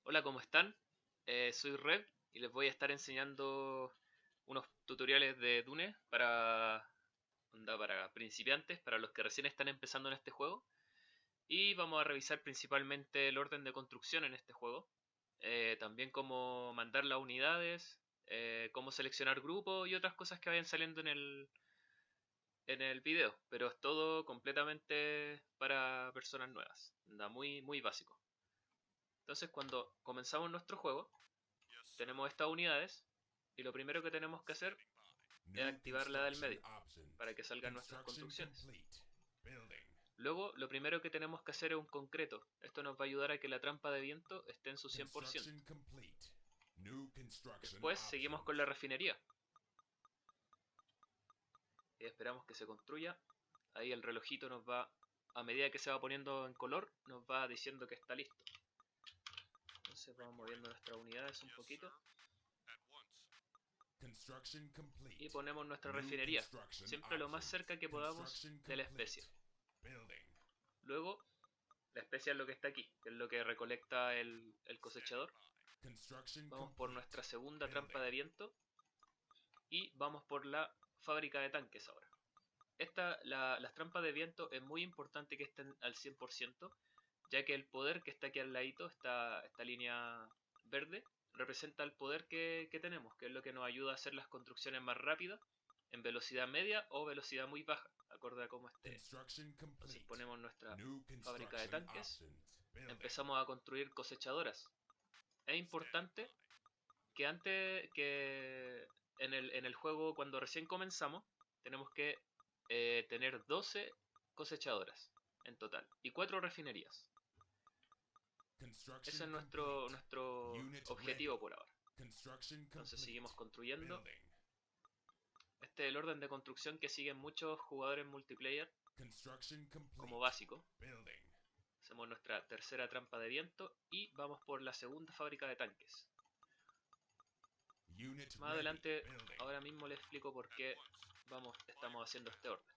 Hola, ¿cómo están? Soy Red y les voy a estar enseñando unos tutoriales de Dune para principiantes, para los que recién están empezando en este juego. Y vamos a revisar principalmente el orden de construcción en este juego. También cómo mandar las unidades, cómo seleccionar grupos y otras cosas que vayan saliendo en el video. Pero es todo completamente para personas nuevas. Anda muy, muy básico. Entonces, cuando comenzamos nuestro juego, tenemos estas unidades y lo primero que tenemos que hacer es activar la del medio para que salgan nuestras construcciones. Luego, lo primero que tenemos que hacer es un concreto. Esto nos va a ayudar a que la trampa de viento esté en su 100%. Después seguimos con la refinería y esperamos que se construya. Ahí el relojito nos va, a medida que se va poniendo en color, nos va diciendo que está listo. Entonces vamos moviendo nuestras unidades un poquito y ponemos nuestra refinería, siempre lo más cerca que podamos de la especia. Luego, la especia es lo que está aquí, que es lo que recolecta el cosechador. Vamos por nuestra segunda trampa de viento y vamos por la fábrica de tanques ahora. Las trampas de viento es muy importante que estén al 100%, ya que el poder que está aquí al ladito, esta línea verde, representa el poder que tenemos, que es lo que nos ayuda a hacer las construcciones más rápidas, en velocidad media o velocidad muy baja, acorde a cómo esté. Entonces ponemos nuestra fábrica de tanques, empezamos a construir cosechadoras. Es importante que antes que en el juego, cuando recién comenzamos, tenemos que tener 12 cosechadoras en total y 4 refinerías. Ese es nuestro objetivo por ahora. Entonces seguimos construyendo. Este es el orden de construcción que siguen muchos jugadores multiplayer como básico. Hacemos nuestra tercera trampa de viento y vamos por la segunda fábrica de tanques. Más adelante, ahora mismo les explico por qué estamos haciendo este orden.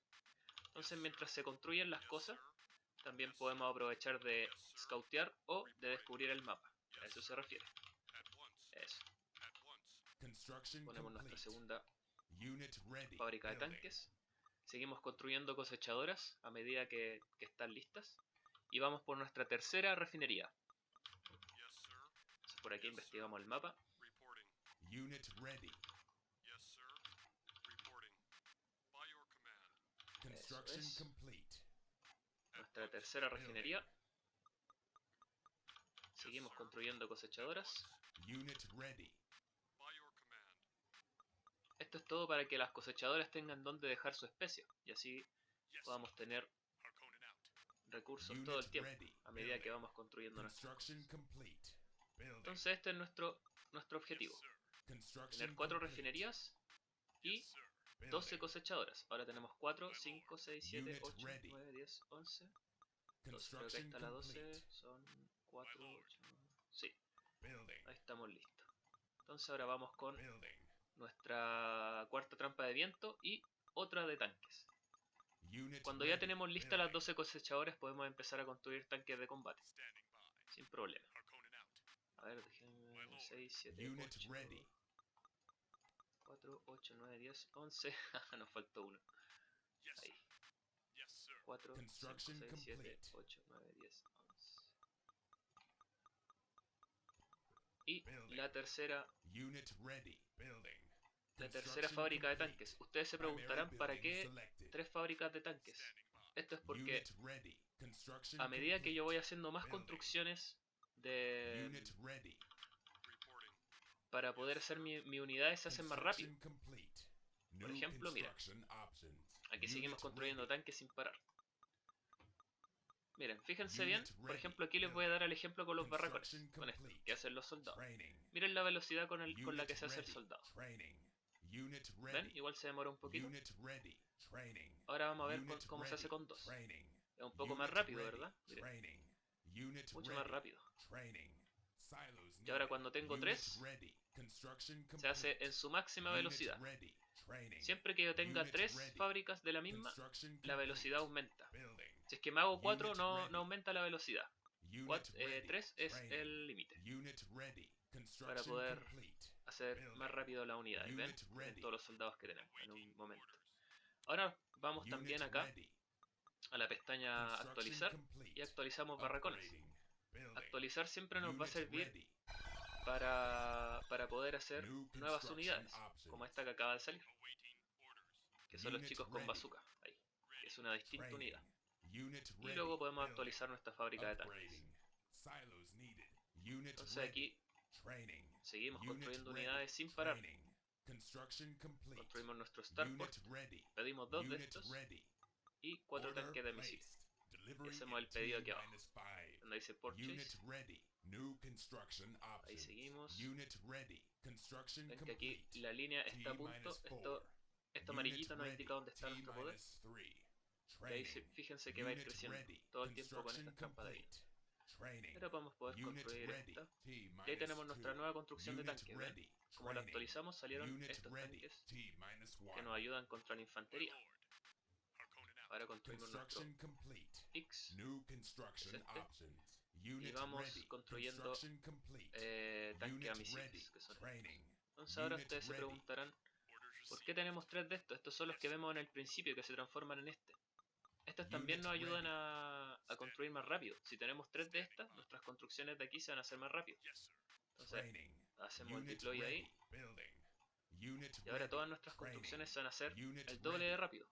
Entonces, mientras se construyen las cosas, también podemos aprovechar de scoutear o de descubrir el mapa. A eso se refiere. Eso. Ponemos nuestra segunda fábrica de tanques. Seguimos construyendo cosechadoras a medida que están listas. Y vamos por nuestra tercera refinería. Entonces, por aquí investigamos el mapa. Eso es. Nuestra tercera refinería. Seguimos construyendo cosechadoras. Esto es todo para que las cosechadoras tengan donde dejar su especia y así podamos tener recursos todo el tiempo a medida que vamos construyendo nuestras cosas. Entonces este es nuestro objetivo. Tener 4 refinerías y 12 cosechadoras. Ahora tenemos 4, 5, 6, 7, 8, 9, 10, 11, 12. Creo que ahí está la 12. Son 4, 8, 9. Sí, ahí estamos listos. Entonces ahora vamos con nuestra cuarta trampa de viento y otra de tanques. Cuando ya tenemos listas las 12 cosechadoras, podemos empezar a construir tanques de combate sin problema. A ver, déjenme 6, 7, 8, 4, 8, 9, 10, 11. Nos faltó uno. Ahí. 4, 5, 6, 7, 8, 9, 10, 11. Y la tercera fábrica de tanques. Ustedes se preguntarán para qué 3 fábricas de tanques. Esto es porque a medida que yo voy haciendo más construcciones de para poder hacer mi unidades se hacen más rápido. Por ejemplo, mira, aquí seguimos construyendo tanques sin parar. Miren, fíjense bien, por ejemplo aquí les voy a dar el ejemplo con los barracones, con esto, que hacen los soldados. Miren la velocidad con la que se hace el soldado. ¿Ven? Igual se demora un poquito. Ahora vamos a ver cómo se hace con 2. Es un poco más rápido, ¿verdad? Miren, mucho más rápido. Y ahora cuando tengo 3, se hace en su máxima velocidad. Siempre que yo tenga 3 fábricas de la misma, la velocidad aumenta. Si es que me hago 4, no aumenta la velocidad. 3 es el límite para poder hacer más rápido la unidad. Y ven, miren todos los soldados que tenemos en un momento. Ahora vamos también acá a la pestaña actualizar y actualizamos barracones. Actualizar siempre nos va a servir para poder hacer nuevas unidades, como esta que acaba de salir, que son los chicos con bazooka, ahí, que es una distinta unidad. Y luego podemos actualizar nuestra fábrica de tanques. Entonces aquí seguimos construyendo unidades sin parar. Construimos nuestro starport, pedimos 2 de estos y 4 tanques de misiles. Y hacemos el pedido aquí abajo, donde dice Purchase. Ahí seguimos. Ven que aquí la línea está a punto. Esto amarillito nos indica dónde está nuestro poder. Y ahí fíjense que va a ir creciendo todo el tiempo con estas campanillas. Ahora vamos a poder construir esta. Y ahí tenemos nuestra nueva construcción de tanques. ¿Ven? Como lo actualizamos salieron estos tanques que nos ayudan contra la infantería. Ahora construimos nuestro X, es este, y vamos construyendo tanques a misiles, que son estos. Entonces ahora ustedes se preguntarán, ¿por qué tenemos 3 de estos? Estos son los que vemos en el principio que se transforman en este. Estos también nos ayudan a construir más rápido. Si tenemos 3 de estas, nuestras construcciones de aquí se van a hacer más rápido. Entonces hacemos el deploy ahí. Y ahora todas nuestras construcciones se van a hacer el doble de rápido.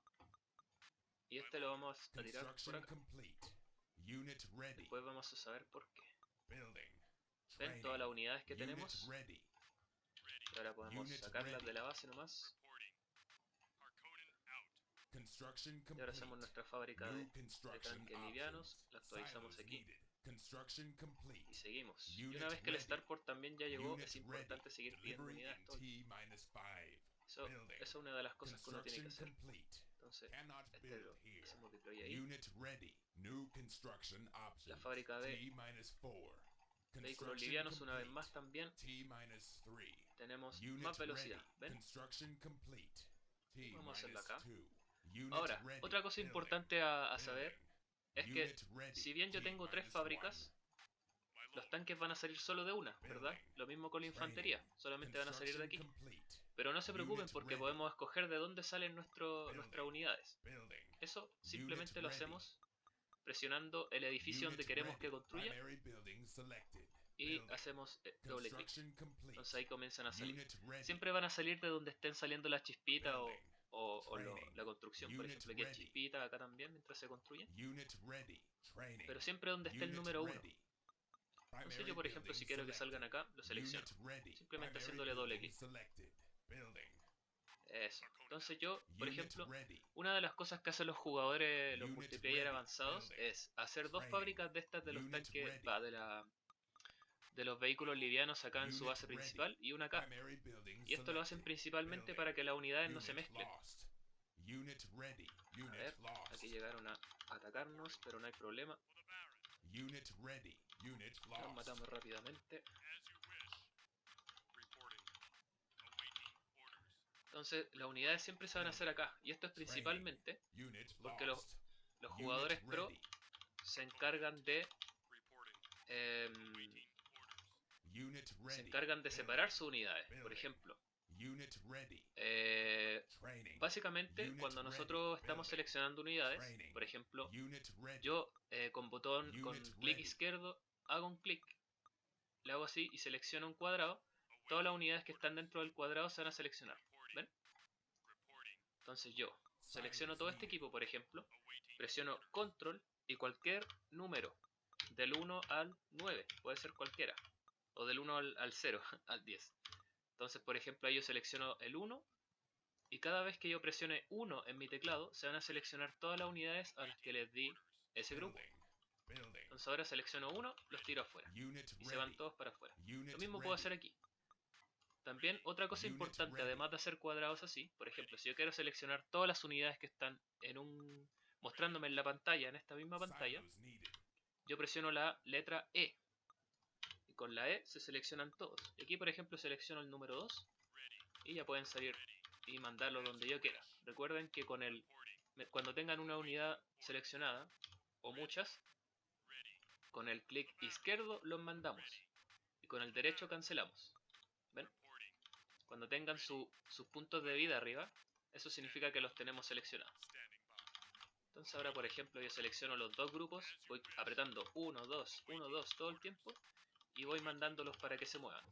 Y este lo vamos a tirar por acá. Después vamos a saber por qué. Ven todas las unidades que tenemos. Y ahora podemos sacarlas de la base nomás. Y ahora hacemos nuestra fábrica de tanques livianos. La actualizamos aquí. Y seguimos. Y una vez que el starport también ya llegó, es importante seguir pidiendo unidades todo el tiempo. Eso es una de las cosas que uno tiene que hacer. Entonces, este lo hacemos deploy ahí. La fábrica de vehículos livianos una vez más también. Tenemos más velocidad, ¿ven? Vamos a hacerlo acá. Ahora, otra cosa importante a saber es que si bien yo tengo 3 fábricas, los tanques van a salir solo de una, ¿verdad? Lo mismo con la infantería, solamente van a salir de aquí. Pero no se preocupen porque podemos escoger de dónde salen nuestras unidades. Eso simplemente lo hacemos presionando el edificio donde queremos que construya y hacemos doble clic. Entonces ahí comienzan a salir. Siempre van a salir de donde estén saliendo las chispitas o la construcción. Por ejemplo, aquí hay chispitas, acá también, mientras se construyen. Pero siempre donde esté el número 1. Entonces yo, por ejemplo, si quiero que salgan acá, lo selecciono. Simplemente haciéndole doble clic. Eso. Entonces yo, por ejemplo, una de las cosas que hacen los jugadores, los multiplayer avanzados, es hacer 2 fábricas de estas de los tanques, de los vehículos livianos acá en su base principal y una acá. Y esto lo hacen principalmente para que las unidades no se mezclen. A ver, aquí llegaron a atacarnos, pero no hay problema. Los matamos rápidamente. Entonces las unidades siempre se van a hacer acá. Y esto es principalmente porque los jugadores pro se encargan de separar sus unidades. Por ejemplo, básicamente cuando nosotros estamos seleccionando unidades, por ejemplo, yo con clic izquierdo hago un clic, le hago así y selecciono un cuadrado. Todas las unidades que están dentro del cuadrado se van a seleccionar. ¿Ven? Entonces yo selecciono todo este equipo, por ejemplo, presiono control y cualquier número del 1 al 9, puede ser cualquiera, o del 1 al 0, al 10. Entonces, por ejemplo, ahí yo selecciono el 1 y cada vez que yo presione 1 en mi teclado se van a seleccionar todas las unidades a las que les di ese grupo. Entonces ahora selecciono 1, los tiro afuera y se van todos para afuera. Lo mismo puedo hacer aquí. También otra cosa importante, además de hacer cuadrados así, por ejemplo, si yo quiero seleccionar todas las unidades que están mostrándome en la pantalla, en esta misma pantalla, yo presiono la letra E. Y con la E se seleccionan todos. Y aquí, por ejemplo, selecciono el número 2 y ya pueden salir y mandarlo donde yo quiera. Recuerden que cuando tengan una unidad seleccionada, o muchas, con el clic izquierdo los mandamos y con el derecho cancelamos. ¿Ven? Cuando tengan sus puntos de vida arriba, eso significa que los tenemos seleccionados. Entonces ahora, por ejemplo, yo selecciono los dos grupos, voy apretando 1, 2, 1, 2 todo el tiempo y voy mandándolos para que se muevan.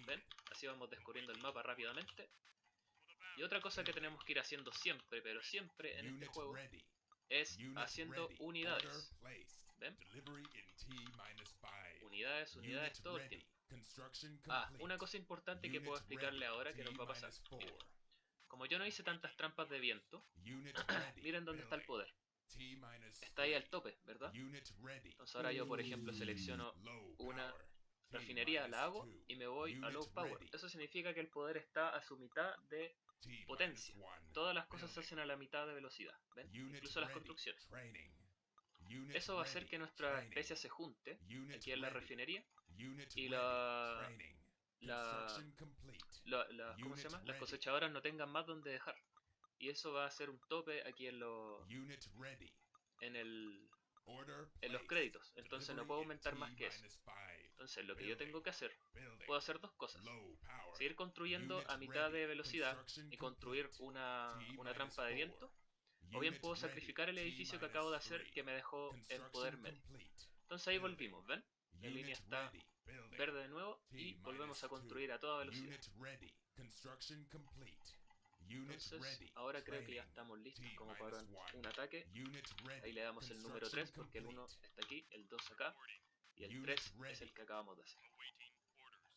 ¿Ven? Así vamos descubriendo el mapa rápidamente. Y otra cosa que tenemos que ir haciendo siempre, pero siempre en este juego, es haciendo unidades. ¿Ven? Unidades, unidades todo el tiempo. Una cosa importante que puedo explicarle ahora que nos va a pasar. Miren, como yo no hice tantas trampas de viento, miren dónde está el poder. Está ahí al tope, ¿verdad? Entonces ahora yo, por ejemplo, selecciono una refinería, la hago y me voy a low power. Eso significa que el poder está a su mitad de potencia. Todas las cosas se hacen a la mitad de velocidad, ¿ven? Incluso las construcciones. Eso va a hacer que nuestra especia se junte aquí en la refinería y ¿cómo se llama? Las cosechadoras no tengan más donde dejar. Y eso va a hacer un tope aquí en los créditos. Entonces no puedo aumentar más que eso. Entonces lo que yo tengo que hacer, puedo hacer dos cosas. Seguir construyendo a mitad de velocidad y construir una trampa de viento. O bien puedo sacrificar el edificio que acabo de hacer que me dejó en poder medio. Entonces ahí volvimos, ¿ven? La línea está verde de nuevo y volvemos a construir a toda velocidad. Entonces ahora creo que ya estamos listos como para un ataque. Ahí le damos el número 3 porque el 1 está aquí, el 2 acá y el 3 es el que acabamos de hacer.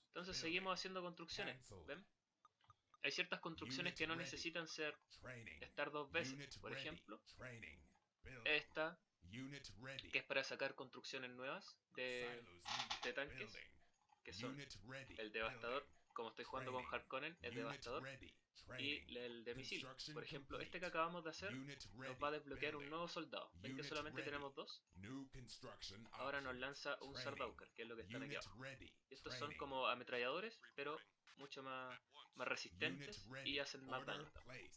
Entonces seguimos haciendo construcciones, ¿ven? Hay ciertas construcciones que no necesitan estar dos veces. Por ejemplo, esta, que es para sacar construcciones nuevas de tanques, que son el devastador. Como estoy jugando con Harkonnen, el devastador y el de misil. Por ejemplo, este que acabamos de hacer nos va a desbloquear un nuevo soldado. ¿Ven que solamente tenemos dos? Ahora nos lanza un Sardaukar, que es lo que están aquí abajo. Y estos son como ametralladores, pero mucho más resistentes y hacen más daño también.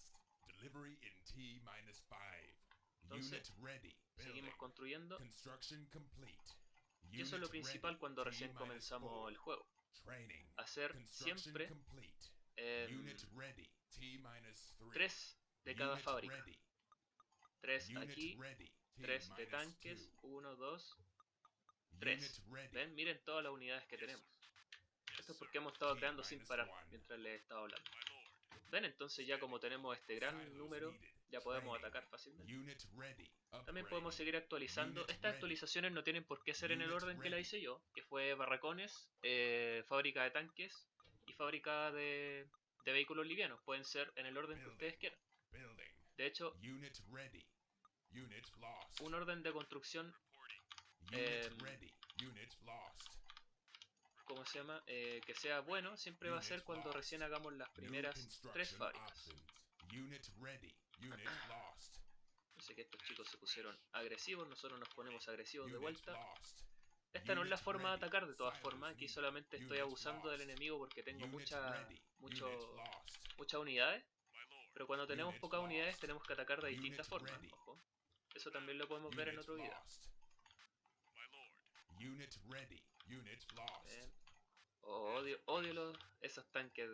Entonces, seguimos construyendo. Y eso es lo principal cuando recién comenzamos el juego. Hacer siempre 3 de cada fábrica. 3 aquí, 3 de tanques, 1, 2, 3. ¿Ven? Miren todas las unidades que tenemos. Esto es porque hemos estado creando sin parar mientras les he estado hablando. ¿Ven? Entonces ya como tenemos este gran número, ya podemos atacar fácilmente. También podemos seguir actualizando. Estas actualizaciones no tienen por qué ser en el orden que la hice yo, que fue barracones, fábrica de tanques y fábrica de vehículos livianos. Pueden ser en el orden que ustedes quieran. De hecho, un orden de construcción ¿cómo se llama? Que sea bueno siempre va a ser cuando recién hagamos las primeras 3 fábricas. Yo sé que estos chicos se pusieron agresivos, nosotros nos ponemos agresivos de vuelta. Esta no es la forma de atacar de todas formas, aquí solamente estoy abusando del enemigo porque tengo muchas unidades. Pero cuando tenemos pocas unidades tenemos que atacar de distintas formas, ojo. Eso también lo podemos ver en otro video. Odio esos tanques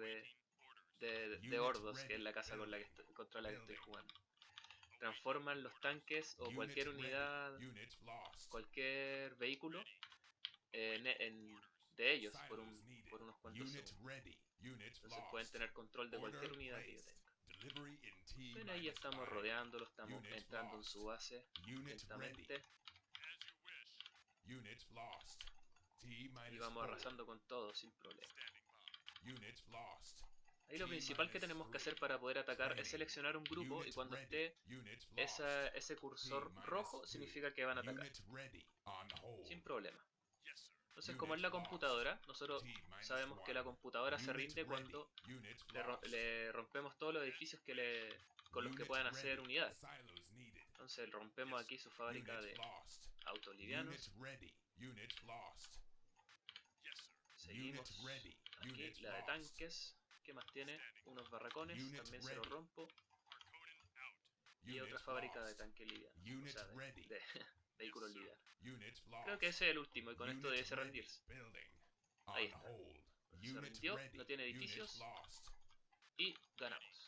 de Ordos, que es la casa contra la que estoy jugando. Transforman los tanques o cualquier unidad, cualquier vehículo de ellos por unos cuantos segundos. Entonces pueden tener control de cualquier unidad que yo tenga. Ven, ahí estamos rodeándolo, estamos entrando en su base lentamente. Y vamos arrasando con todo sin problema. Ahí lo principal que tenemos que hacer para poder atacar es seleccionar un grupo y cuando esté ese cursor rojo significa que van a atacar. Sin problema. Entonces como es la computadora, nosotros sabemos que la computadora se rinde cuando le rompemos todos los edificios con los que puedan hacer unidades. Entonces rompemos aquí su fábrica de autos livianos. Seguimos aquí, la de tanques. ¿Qué más tiene? Unos barracones, también se los rompo. Y otra fábrica de tanques livianos. O sea, vehículo líder. Creo que ese es el último y con esto debe rendirse. Ahí está. Se rindió, no tiene edificios y ganamos.